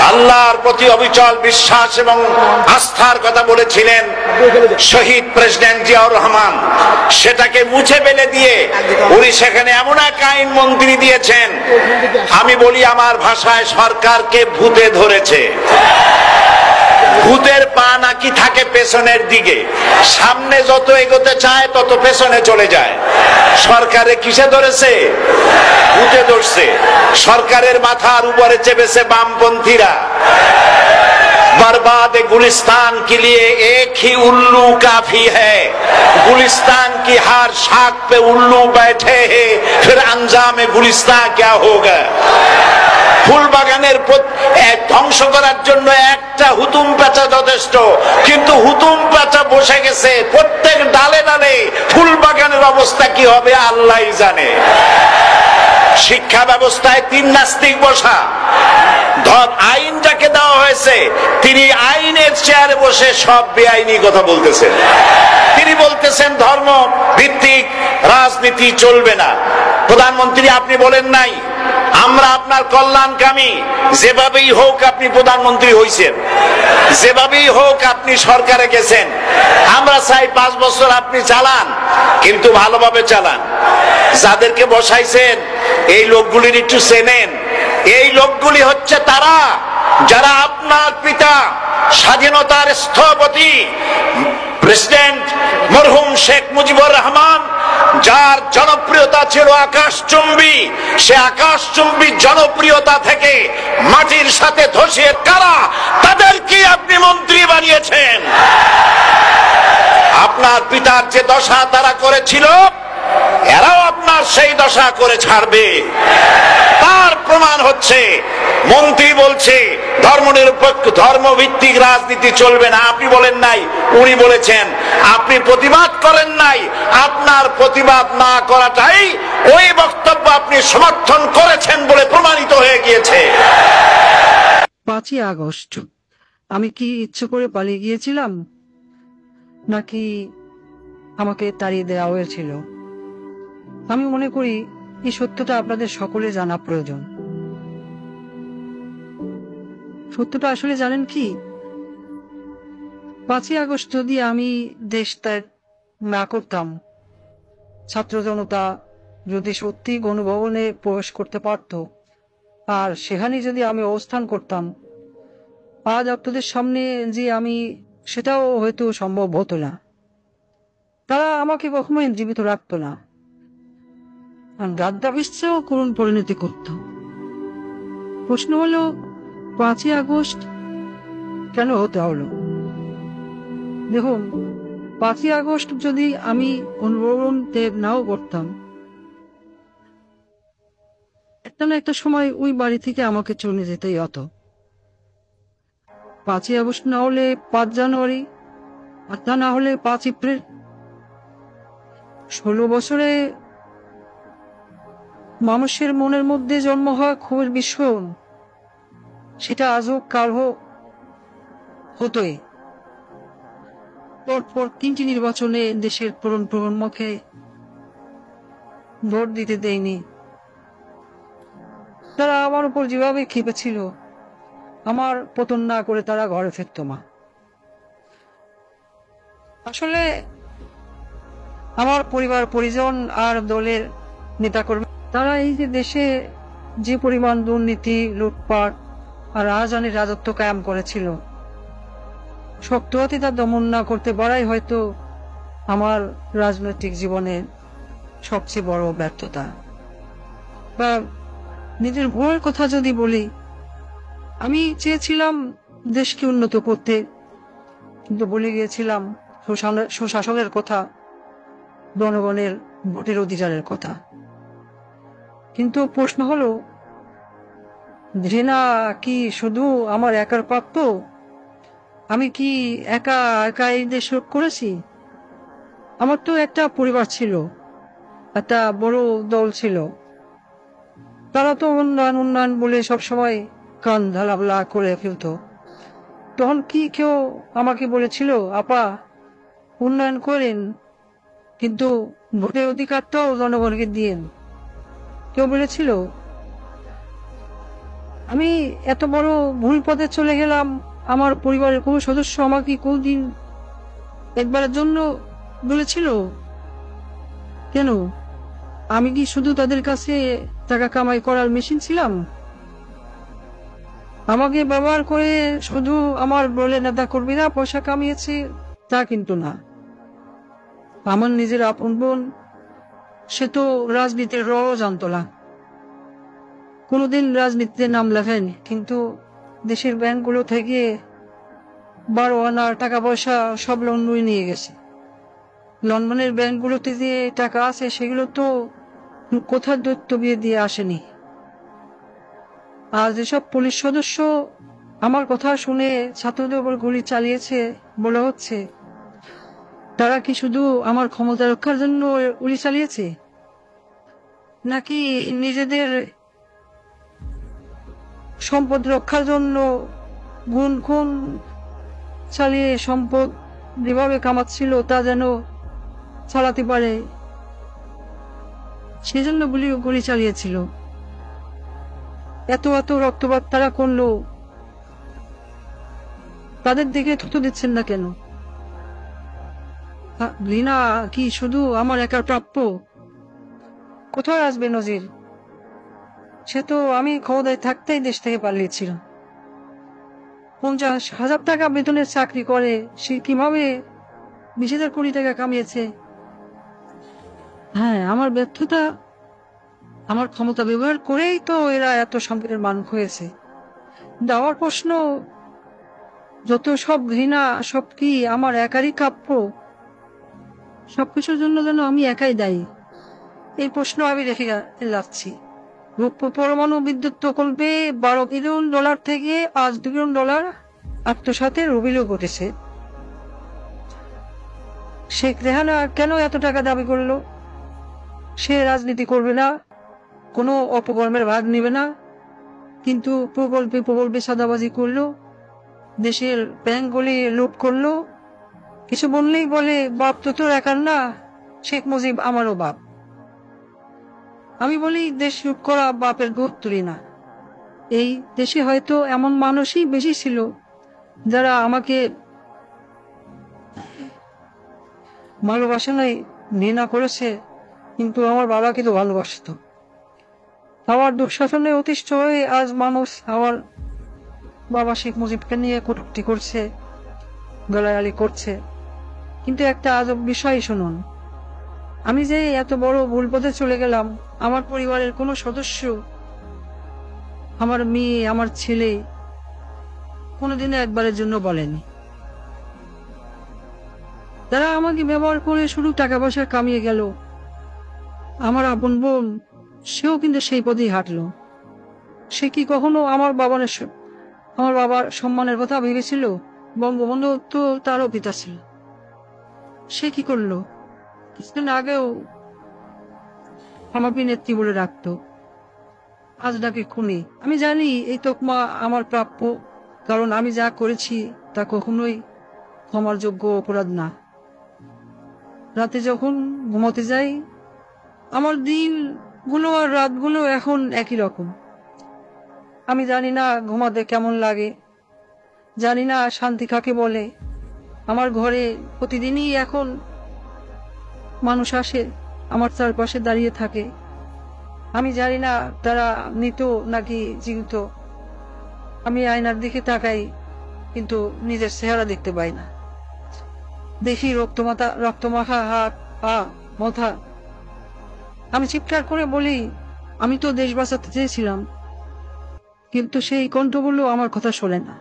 আল্লাহর প্রতি অবিচল বিশ্বাস এবং আস্থার কথা বলেছিলেন শহীদ প্রেসিডেন্ট জিয়াউর রহমান, সেটাকে মুছে ফেলে দিয়ে উনি সেখানে এমন এক আইন মন্ত্রী দিয়েছেন, আমি বলি আমার ভাষায় সরকারকে ভূতে ধরেছে। ভূতের পা নাকি থাকে পেছনের দিকে, সামনে যত এগোতে চায় তত পেছনে চলে যায়। সরকারে কিসে ধরেছে? ভূতে ধরছে। সরকারের মাথার উপরে চেপেছে বামপন্থীরা। बर्बाद गुलिस्तान के लिए एक ही उल्लू काफी है, गुलिस्तान की हर शाख पे उल्लू बैठे हैं, फिर अंजाम गुलिस्तान क्या होगा। ফুল বাগানের ধ্বংস করার জন্য একটা হুতুম পেঁচা যথেষ্ট, কিন্তু হুতুম পেঁচা বসে গেছে প্রত্যেক ডালে ডালে। ফুল বাগানের অবস্থা কি হবে আল্লাহই জানে। শিক্ষা ব্যবস্থায় তিন নাস্তিক বসা, আইন যাকে দেওয়া হয়েছে তিনি আইনের চেয়ারে বসে সব বেআইনি কথা বলতেছেন। তিনি বলতেছেন ধর্ম ভিত্তিক রাজনীতি চলবে না। প্রধানমন্ত্রী আপনি বলেন নাই আমরা আপনার কল্যাণকামী, যেভাবেই হোক আপনি প্রধানমন্ত্রী হইছেন, যেভাবেই হোক আপনি সরকারে গেছেন, আমরা চাই 5 বছর আপনি চালান, কিন্তু ভালোভাবে চালান। যাদেরকে বসাইছেন এই লোকগুলির একটু চেনেন। এই লোকগুলি হচ্ছে তারা যারা আপনার পিতা স্বাধীনতার স্থপতি প্রেসিডেন্ট মরহুম শেখ মুজিবুর রহমান, যার জনপ্রিয়তা ছিল আকাশচুম্বী, সে আকাশচুম্বী জনপ্রিয়তা থেকে মাটির সাথে ধসিয়ে কারা তাদেরকে আপনি মন্ত্রী বানিয়েছেন। আপনার পিতার যে দশা তারা করেছিল, এরাও আপনার সেই দশা করে ছাড়বে। তার প্রমাণ হচ্ছে মন্ত্রী বলছে ধর্মনিরপেক্ষ ধর্মভিত্তিক রাজনীতি চলবে না। আপনি বলেন নাই, উনি বলেছেন। আপনি প্রতিবাদ করেন নাই, আপনার প্রতিবাদ না করাটাই ওই বক্তব্য আপনি সমর্থন করেছেন বলে প্রমাণিত হয়ে গিয়েছে। 5ই আগস্ট আমি কি ইচ্ছে করে পালিয়ে গিয়েছিলাম, নাকি আমাকে তাড়িয়ে দেওয়া হয়েছিল? আমি মনে করি এই সত্যটা আপনাদের সকলে জানা প্রয়োজন। সত্যটা আসলে জানেন কি, 5ই আগস্ট যদি আমি দেশ ত্যাগ না করতাম, ছাত্র জনতা যদি সত্যি গণভবনে প্রবেশ করতে পারত, আর সেখানে যদি আমি অবস্থান করতাম, আজ আপনাদের সামনে যে আমি, সেটাও হয়তো সম্ভব হতো না। তারা আমাকে কখনোই জীবিত রাখতো না, রাজ্যাভিষেও করুণ পরিণতি করত। প্রশ্ন হলো 5ই আগস্ট কেন হতে হলো? দেখুন, 5ই আগস্ট যদি আমি গণভবন ত্যাগ নাও করতাম, একটা না একটা সময় ওই বাড়ি থেকে আমাকে চলে যেতেই হতো। 5ই আগস্ট না হলে 5 জানুয়ারি, আর তা না হলে 5 এপ্রিল। 16 বছরে মানুষের মনের মধ্যে জন্ম হওয়া ক্ষোভের বিস্ফোরণ, সেটা আজও কাল হতোই। পরপর 3টি নির্বাচনে দেশের প্রজন্মকে ভোট দিতে দেয়নি। তারা আমার উপর যেভাবে খেপেছিল, আমার পতন না করে তারা ঘরে ফিরত না। আসলে আমার পরিবার পরিজন আর দলের নেতাকর্মী, তারা এই যে দেশে যে পরিমাণ দুর্নীতি, লুটপাট আর রাজধানীর রাজত্ব কায়েম করেছিল, শক্ত হাতে তা দমন না করতে পারাই হয়তো আমার রাজনৈতিক জীবনের সবচেয়ে বড় ব্যর্থতা। বা নিজের ভয়ের কথা যদি বলি, আমি চেয়েছিলাম দেশকে উন্নত করতে, কিন্তু বলে গিয়েছিলাম সুশাসনের কথা, জনগণের ভোটের অধিকারের কথা। কিন্তু প্রশ্ন হলো, ঘৃণা কি শুধু আমার একার প্রাপ্য? আমি কি একা একা এই দেশ রোধ করেছি? আমার তো একটা পরিবার ছিল, একটা বড় দল ছিল, তারা তো উন্নয়ন উন্নয়ন বলে সবসময় কান ঢালাবলা করে ফেলত। তখন কি কেউ আমাকে বলেছিল, আপা উন্নয়ন করেন, কিন্তু ভোটের অধিকারটাও জনগণকে দিয়েন? কেউ বলেছিল? আমি এত বড় ভুল পথে চলে গেলাম, আমার পরিবারের কোনো সদস্য আমাকে কোনদিন একবারের জন্য বলেছিল? কেন? আমি কি শুধু তাদের কাছে টাকা কামাই করার মেশিন ছিলাম? আমাকে ব্যবহার করে শুধু আমার বলে নেতা কর্মীরা পয়সা কামিয়েছে তা কিন্তু না। আমার নিজের আপন বোন, সে তো রাজনীতির রও জানতো না, কোনোদিন রাজনীতিতে নাম লেখেনি, কিন্তু দেশের ব্যাংকগুলো থেকে 12 আনার টাকা পয়সা সব লোন নিয়ে গেছে। লন্ডনের ব্যাংকগুলোতে যে টাকা আছে সেগুলো তো কোথার দৈত্য বিয়ে দিয়ে আসেনি। আর যেসব পুলিশ সদস্য আমার কথা শুনে ছাত্রদের উপর গুলি চালিয়েছে বলা হচ্ছে, তারা কি শুধু আমার ক্ষমতা রক্ষার জন্য গুলি চালিয়েছে, নাকি নিজেদের সম্পদ রক্ষার জন্য খুন চালিয়ে সম্পদ যেভাবে কামাচ্ছিল তা যেন চালাতে পারে সেজন্য গুলি চালিয়েছিল? এত এত রক্তপাত তারা করলো, তাদের দিকে থুতু দিচ্ছেন না কেন? ঘৃণা কি শুধু আমার একার প্রাপ্য? কোথায় আসবে নজির? সে তো আমি ক্ষমতায় থাকতেই দেশ থেকে পালিয়েছিল। 50,000 টাকা বেতনের চাকরি করে সে কিভাবে 20,000 কোটি টাকা কামিয়েছে? হ্যাঁ, আমার ব্যর্থতা, আমার ক্ষমতা ব্যবহার করেই তো এরা এত সম্পদের মালিক হয়েছে। দেওয়ার প্রশ্ন, যত সব ঘৃণা সব কি আমার একারই প্রাপ্য? সবকিছুর জন্য যেন আমি একাই দায়ী, এই প্রশ্ন আমি রেখে যাচ্ছি। পরমাণু বিদ্যুৎ প্রকল্পে $12 বিলিয়ন থেকে আজ $2 বিলিয়ন আত্মসাতের অভিযোগ উঠেছে। শেখ রেহানা কেন এত টাকা দাবি করলো? সে রাজনীতি করবে না, কোনো অপকর্মের ভাগ নেবে না, কিন্তু প্রকল্পে সাদাবাজি করলো, দেশের ব্যাংকগুলি লুট করলো। কিছু বললেই বলে বাপ তো তোর একার না, শেখ মুজিব আমারও বাপ। আমি বলি দেশ লুট করা বাপের গোদ তুলি না। এই দেশে হয়তো এমন মানুষই বেশি ছিল যারা আমাকে ভালোবাসে নাই, ঘৃণা করেছে, কিন্তু আমার বাবাকে তো ভালোবাসত। আমার দুঃশাসনে অতিষ্ঠ হয়ে আজ মানুষ আমার বাবা শেখ মুজিবকে নিয়ে কটূক্তি করছে, গালাগালি করছে। কিন্তু একটা আজব বিষয় শুনুন, আমি যে এত বড় ভুল পথে চলে গেলাম, আমার পরিবারের কোনো সদস্য, আমার মেয়ে, আমার ছেলে কোনোদিনও একবারের জন্য বলেনি। তারা আমাকে ব্যবহার করে শুধু টাকা পয়সা কামিয়ে গেল। আমার আপন বোন, সেও কিন্তু সেই পথেই হাঁটলো। সে কি কখনো আমার বাবার সম্মানের কথা ভেবেছিল? বঙ্গবন্ধু তো তারও পিতা ছিল। সে কি করলো? কিছুদিন আগেও আমাকে নেত্রী বলে রাখতো, আজ ডাকে খুনি। আমি জানি এই তকমা আমার প্রাপ্য, কারণ আমি যা করেছি তা কখনোই ক্ষমার যোগ্য অপরাধ না। রাতে যখন ঘুমোতে যাই, আমার দিনগুলো আর রাতগুলো এখন একই রকম। আমি জানি না ঘুমাতে কেমন লাগে, জানি না শান্তি কাকে বলে। আমার ঘরে প্রতিদিনই এখন মানুষ আসে, আমার চারপাশে দাঁড়িয়ে থাকে। আমি জানি না তারা মৃত নাকি জীবিত। আমি আয়নার দিকে তাকাই, কিন্তু নিজের চেহারা দেখতে পাই না। দেখি রক্তমাখা হাত, পা, মাথা। আমি চিৎকার করে বলি, আমি তো দেশ বাঁচাতে চেয়েছিলাম, কিন্তু সেই কণ্ঠগুলো আমার কথা শোনে না।